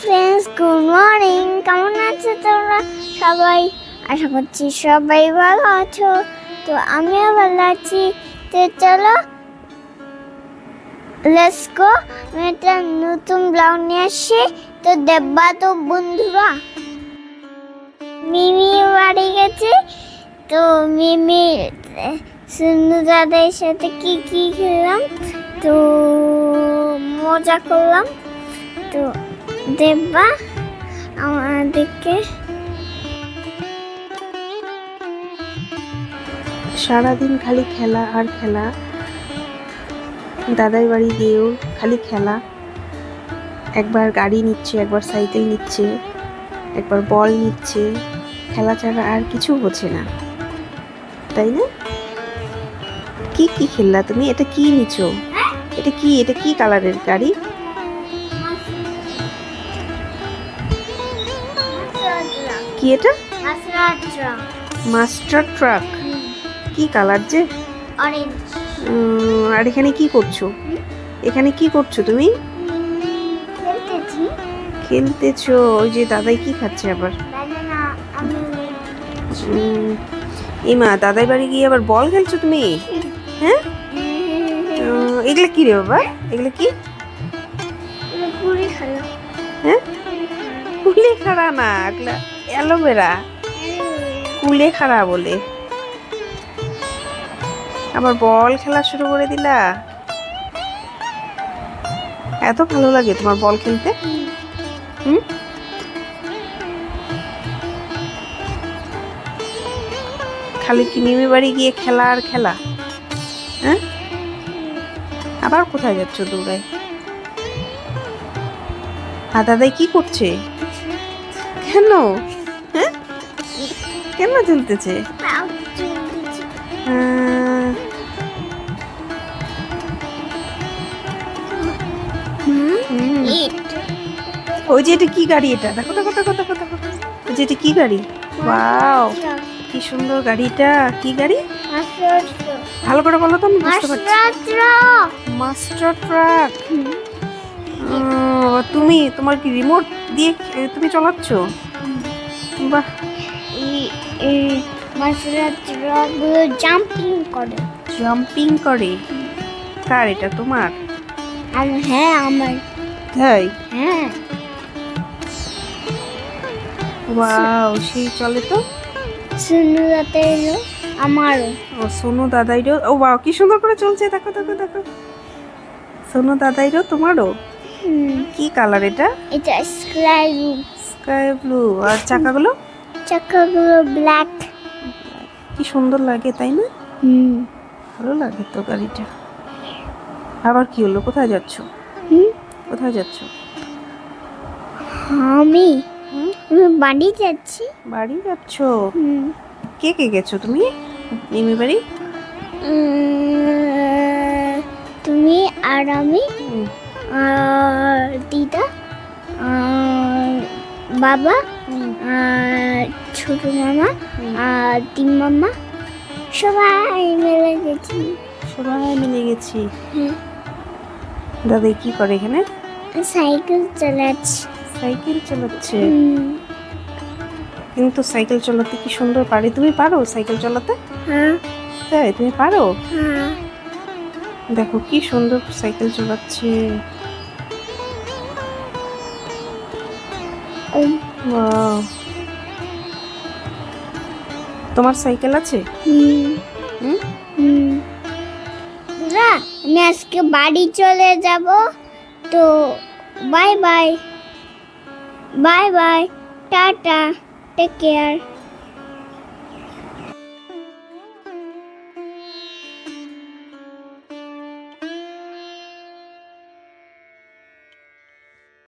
Friends, good morning. কেমন আছো তোমরা সবাই? আশা করছি সবাই ভালো আছো। তো আমিও ভালো আছি। তো চলো লেটস গো। আমি একটা নতুন ব্লগ নিয়ে আসছি। তো দেখবা তো বন্ধুরা, মিমি বাড়ি গেছে। তো মিমি সুন্দর দাদার সাথে কি কি খেলাম, তো মজা করলাম। তো দেখবা আমাদেরকে। সারাদিন খালি খেলা আর খেলা, দাদাই বাড়ি গিয়েও খালি খেলা। একবার গাড়ি নিচ্ছে, একবার সাইকেল নিচ্ছে, একবার বল নিচ্ছে। খেলা ছাড়া আর কিছু হচ্ছে না, তাই না? কি কি খেললা তুমি? এটা কি নিছো? এটা কি কালারের গাড়ি? কি এটা? Master truck. কি কালার যে? অরেঞ্জ। আর এখানে কি করছো? এখানে কি করছো তুমি? খেলতেছো? ওই যে দাদাই কি খাচ্ছে আবার? ইমা, দাদাই বাড়ি গিয়ে আবার বল খেলছো তুমি? হ্যাঁ, এগুলা কি রে বাবা? এগুলা কি? হ্যাঁ, কুলেখাড়া না, এগুলা অ্যালোভেরা। কুলেখাড়া বলে। আবার বল খেলা শুরু করে দিলা? এত ভালো লাগে তোমার বল খেলতে? খালি কি মিমি বাড়ি গিয়ে খেলা আর খেলা? হ্যাঁ, আবার কোথায় যাচ্ছ দৌড়ায়? আর দাদাই কি করছে? কেন? হ্যাঁ, কেন চলতেছে? ওই যে এটা কি গাড়ি? এটা দেখো দেখো দেখো দেখো দেখো, ওই যে এটা কি গাড়ি? ওয়াও, কি সুন্দর গাড়িটা! কি গাড়ি? ভালো করে বলো তো, আমি বুঝতে পারছি। Master truck. তোমার কি রিমোট দিয়ে তুমি চালাচ্ছ? বাহ। জাম্পিং করে? কার এটা? তোমার? হ্যাঁ, আমার। তাই? হ্যাঁ। ওয়াও, সেই চলে তো। সোনু দাদাইরও, আমারও। ও সোনু দাদাইরও। ও ওয়াও, কি সুন্দর করে চলছে! দেখো দেখো দেখো, সোনু দাদাইরও, তোমারও। কি কালার এটা? এটা স্কাই ব্লু। Sky blue. আর চাকাগুলো? চাকাগুলো ব্ল্যাক। কি সুন্দর লাগে, তাই না? ভালো লাগে তো গাড়িটা। আবার কি হলো? কোথায় যাচ্ছ? কোথায় যাচ্ছ? আমি বাড়ি যাচ্ছি। বাড়ি যাচ্ছ? কে কে গেছো তুমি মিমি বাড়ি? তুমি আর আমি, আর দিদা, আর বাবা, আর ছোট মামা, আর তিন মামা, সবাই মিলে গেছি। সবাই মিলে গেছি। দাদা কি করে এখানে? সাইকেল চালাচ্ছে। সাইকেল চালাচ্ছে? কিন্তু সাইকেল চালাতে কি সুন্দর পারে। তুমি পারো সাইকেল চালাতে? হ্যাঁ। তাই? তুমি পারো? হ্যাঁ। দেখো কি সুন্দর সাইকেল চালাচ্ছে। ওয়াও, তোমার সাইকেল আছে? আমি আজকে বাড়ি চলে যাব। তো bye bye, bye bye, tata, take care.